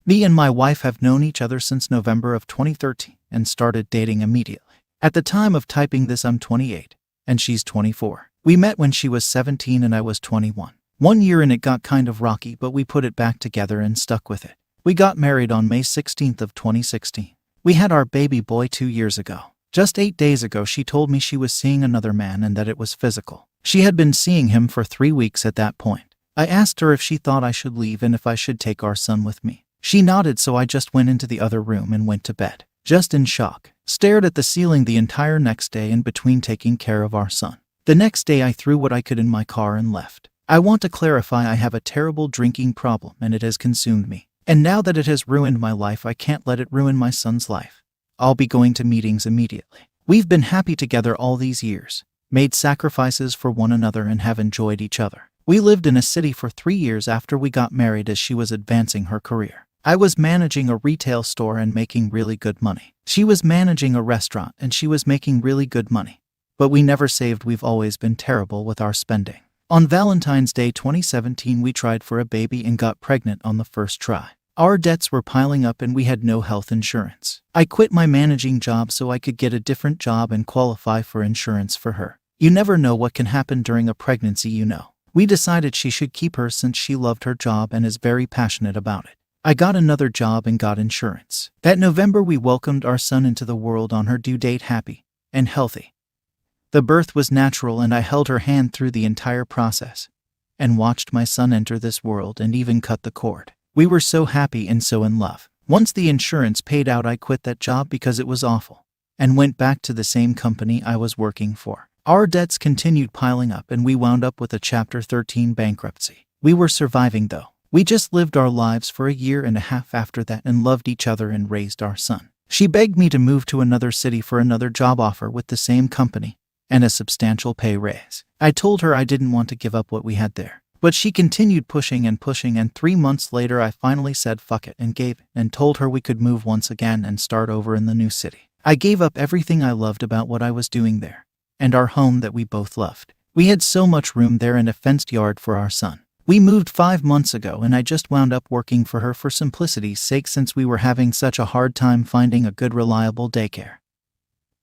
Me and my wife have known each other since November of 2013 and started dating immediately. At the time of typing this, I'm 28 and she's 24. We met when she was 17 and I was 21. 1 year and it got kind of rocky, but we put it back together and stuck with it. We got married on May 16th of 2016. We had our baby boy 2 years ago. Just 8 days ago, she told me she was seeing another man and that it was physical. She had been seeing him for 3 weeks at that point. I asked her if she thought I should leave and if I should take our son with me. She nodded, so I just went into the other room and went to bed. Just in shock. Stared at the ceiling the entire next day in between taking care of our son. The next day I threw what I could in my car and left. I want to clarify, I have a terrible drinking problem and it has consumed me. And now that it has ruined my life, I can't let it ruin my son's life. I'll be going to meetings immediately. We've been happy together all these years, made sacrifices for one another and have enjoyed each other. We lived in a city for 3 years after we got married as she was advancing her career. I was managing a retail store and making really good money. She was managing a restaurant and she was making really good money. But we never saved. We've always been terrible with our spending. On Valentine's Day 2017, we tried for a baby and got pregnant on the first try. Our debts were piling up and we had no health insurance. I quit my managing job so I could get a different job and qualify for insurance for her. You never know what can happen during a pregnancy, you know. We decided she should keep her since she loved her job and is very passionate about it. I got another job and got insurance. That November, we welcomed our son into the world on her due date, happy and healthy. The birth was natural and I held her hand through the entire process and watched my son enter this world and even cut the cord. We were so happy and so in love. Once the insurance paid out, I quit that job because it was awful and went back to the same company I was working for. Our debts continued piling up and we wound up with a Chapter 13 bankruptcy. We were surviving though. We just lived our lives for 1.5 years after that and loved each other and raised our son. She begged me to move to another city for another job offer with the same company and a substantial pay raise. I told her I didn't want to give up what we had there. But she continued pushing and 3 months later I finally said fuck it and gave it and told her we could move once again and start over in the new city. I gave up everything I loved about what I was doing there and our home that we both loved. We had so much room there and a fenced yard for our son. We moved 5 months ago and I just wound up working for her for simplicity's sake since we were having such a hard time finding a good reliable daycare.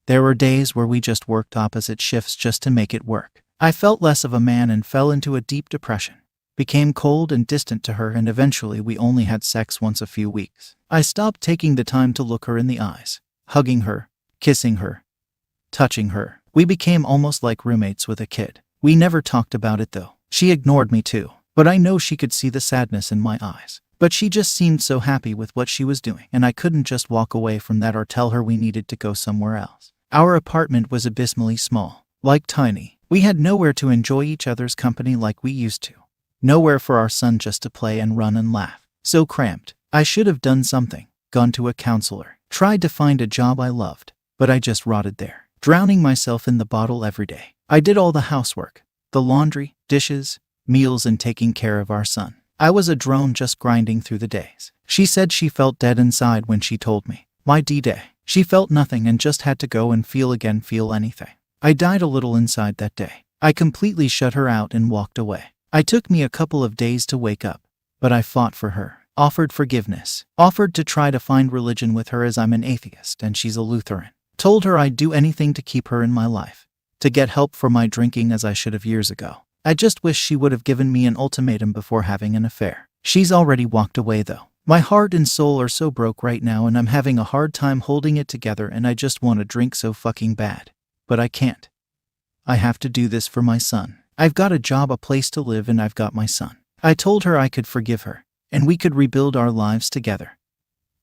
There were days where we just worked opposite shifts just to make it work. I felt less of a man and fell into a deep depression, became cold and distant to her, and eventually we only had sex once a few weeks. I stopped taking the time to look her in the eyes, hugging her, kissing her, touching her. We became almost like roommates with a kid. We never talked about it though. She ignored me too, but I know she could see the sadness in my eyes. But she just seemed so happy with what she was doing, and I couldn't just walk away from that or tell her we needed to go somewhere else. Our apartment was abysmally small, like tiny. We had nowhere to enjoy each other's company like we used to. Nowhere for our son just to play and run and laugh. So cramped. I should have done something, gone to a counselor, tried to find a job I loved, but I just rotted there, drowning myself in the bottle every day. I did all the housework, the laundry, dishes, meals, and taking care of our son. I was a drone just grinding through the days. She said she felt dead inside when she told me. My D-Day. She felt nothing and just had to go and feel anything. I died a little inside that day. I completely shut her out and walked away. It took me a couple of days to wake up, but I fought for her, offered forgiveness, offered to try to find religion with her as I'm an atheist and she's a Lutheran. Told her I'd do anything to keep her in my life, to get help for my drinking as I should have years ago. I just wish she would have given me an ultimatum before having an affair. She's already walked away though. My heart and soul are so broke right now and I'm having a hard time holding it together and I just want to drink so fucking bad. But I can't. I have to do this for my son. I've got a job, a place to live, and I've got my son. I told her I could forgive her, and we could rebuild our lives together.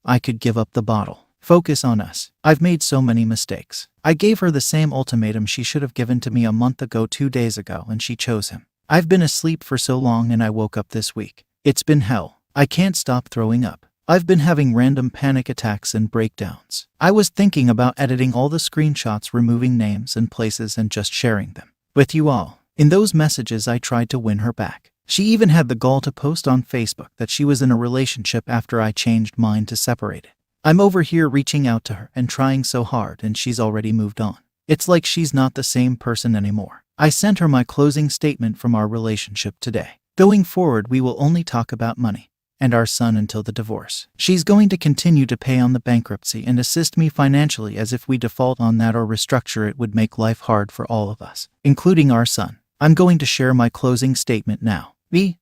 I could give up the bottle, focus on us. I've made so many mistakes. I gave her the same ultimatum she should have given to me a month ago, 2 days ago, and she chose him. I've been asleep for so long and I woke up this week. It's been hell. I can't stop throwing up. I've been having random panic attacks and breakdowns. I was thinking about editing all the screenshots, removing names and places and just sharing them with you all. In those messages I tried to win her back. She even had the gall to post on Facebook that she was in a relationship after I changed mine to separate it. I'm over here reaching out to her and trying so hard and she's already moved on. It's like she's not the same person anymore. I sent her my closing statement from our relationship today. Going forward we will only talk about money and our son until the divorce. She's going to continue to pay on the bankruptcy and assist me financially, as if we default on that or restructure it would make life hard for all of us, including our son. I'm going to share my closing statement now.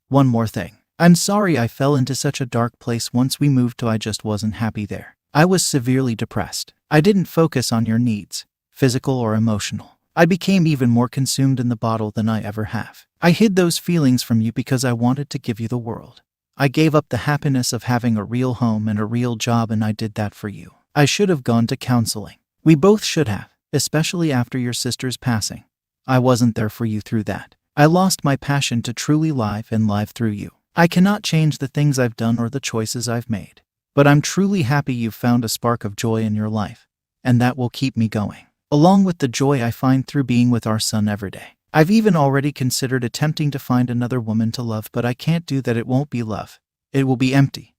One more thing. I'm sorry I fell into such a dark place once we moved to. I just wasn't happy there. I was severely depressed. I didn't focus on your needs, physical or emotional. I became even more consumed in the bottle than I ever have. I hid those feelings from you because I wanted to give you the world. I gave up the happiness of having a real home and a real job, and I did that for you. I should have gone to counseling. We both should have, especially after your sister's passing. I wasn't there for you through that. I lost my passion to truly live and live through you. I cannot change the things I've done or the choices I've made. But I'm truly happy you've found a spark of joy in your life, and that will keep me going, along with the joy I find through being with our son every day. I've even already considered attempting to find another woman to love, but I can't do that. It won't be love. It will be empty.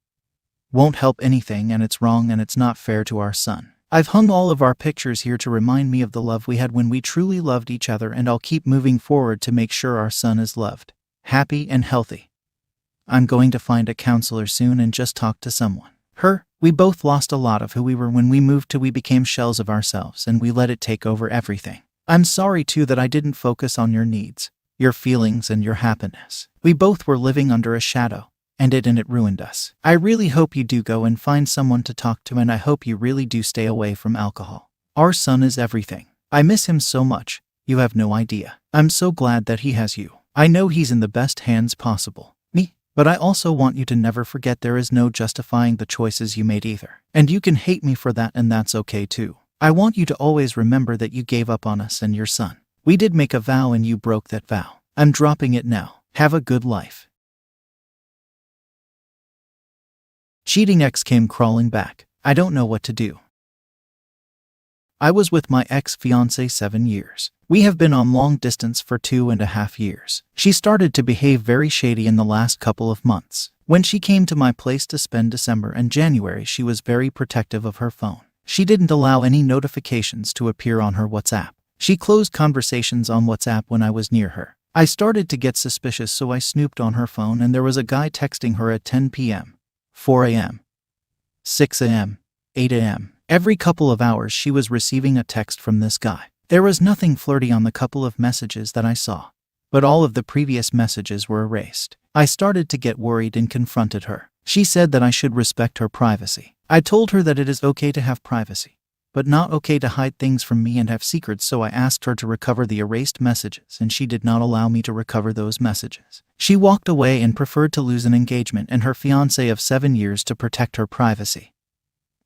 Won't help anything, and it's wrong, and it's not fair to our son. I've hung all of our pictures here to remind me of the love we had when we truly loved each other, and I'll keep moving forward to make sure our son is loved, happy, and healthy. I'm going to find a counselor soon and just talk to someone. We both lost a lot of who we were when we moved to. We became shells of ourselves, and we let it take over everything. I'm sorry too that I didn't focus on your needs, your feelings, and your happiness. We both were living under a shadow, and it ruined us. I really hope you do go and find someone to talk to, and I hope you really do stay away from alcohol. Our son is everything. I miss him so much, you have no idea. I'm so glad that he has you. I know he's in the best hands possible. But I also want you to never forget there is no justifying the choices you made either. And you can hate me for that, and that's okay too. I want you to always remember that you gave up on us and your son. We did make a vow and you broke that vow. I'm dropping it now. Have a good life. Cheating ex came crawling back. I don't know what to do. I was with my ex-fiancée 7 years. We have been on long distance for 2.5 years. She started to behave very shady in the last couple of months. When she came to my place to spend December and January, she was very protective of her phone. She didn't allow any notifications to appear on her WhatsApp. She closed conversations on WhatsApp when I was near her. I started to get suspicious, so I snooped on her phone, and there was a guy texting her at 10 p.m., 4 a.m., 6 a.m., 8 a.m. Every couple of hours she was receiving a text from this guy. There was nothing flirty on the couple of messages that I saw, but all of the previous messages were erased. I started to get worried and confronted her. She said that I should respect her privacy. I told her that it is okay to have privacy, but not okay to hide things from me and have secrets, so I asked her to recover the erased messages, and she did not allow me to recover those messages. She walked away and preferred to lose an engagement and her fiancé of 7 years to protect her privacy.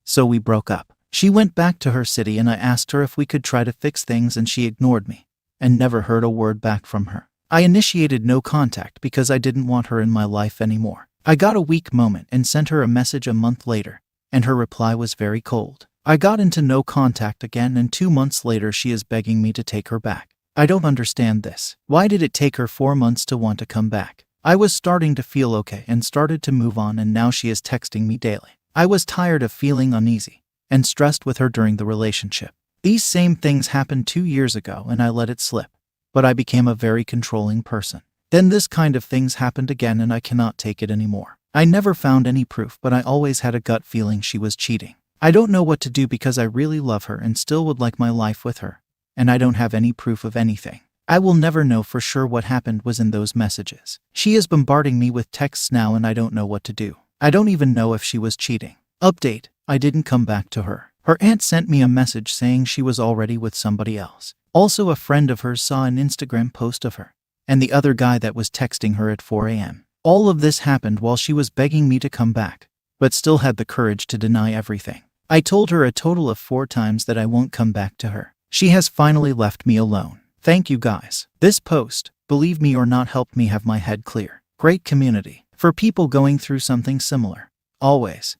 So we broke up. She went back to her city, and I asked her if we could try to fix things, and she ignored me and never heard a word back from her. I initiated no contact because I didn't want her in my life anymore. I got a weak moment and sent her a message a month later, and her reply was very cold. I got into no contact again, and 2 months later she is begging me to take her back. I don't understand this. Why did it take her 4 months to want to come back? I was starting to feel okay and started to move on, and now she is texting me daily. I was tired of feeling uneasy and stressed with her during the relationship. These same things happened 2 years ago, and I let it slip. But I became a very controlling person. Then this kind of things happened again, and I cannot take it anymore. I never found any proof, but I always had a gut feeling she was cheating. I don't know what to do because I really love her and still would like my life with her, and I don't have any proof of anything. I will never know for sure what happened was in those messages. She is bombarding me with texts now, and I don't know what to do. I don't even know if she was cheating. Update: I didn't come back to her. Her aunt sent me a message saying she was already with somebody else. Also, a friend of hers saw an Instagram post of her and the other guy that was texting her at 4 a.m. All of this happened while she was begging me to come back, but still had the courage to deny everything. I told her a total of 4 times that I won't come back to her. She has finally left me alone. Thank you guys. This post, believe me or not, helped me have my head clear. Great community for people going through something similar. Always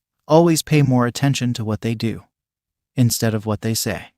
pay more attention to what they do instead of what they say.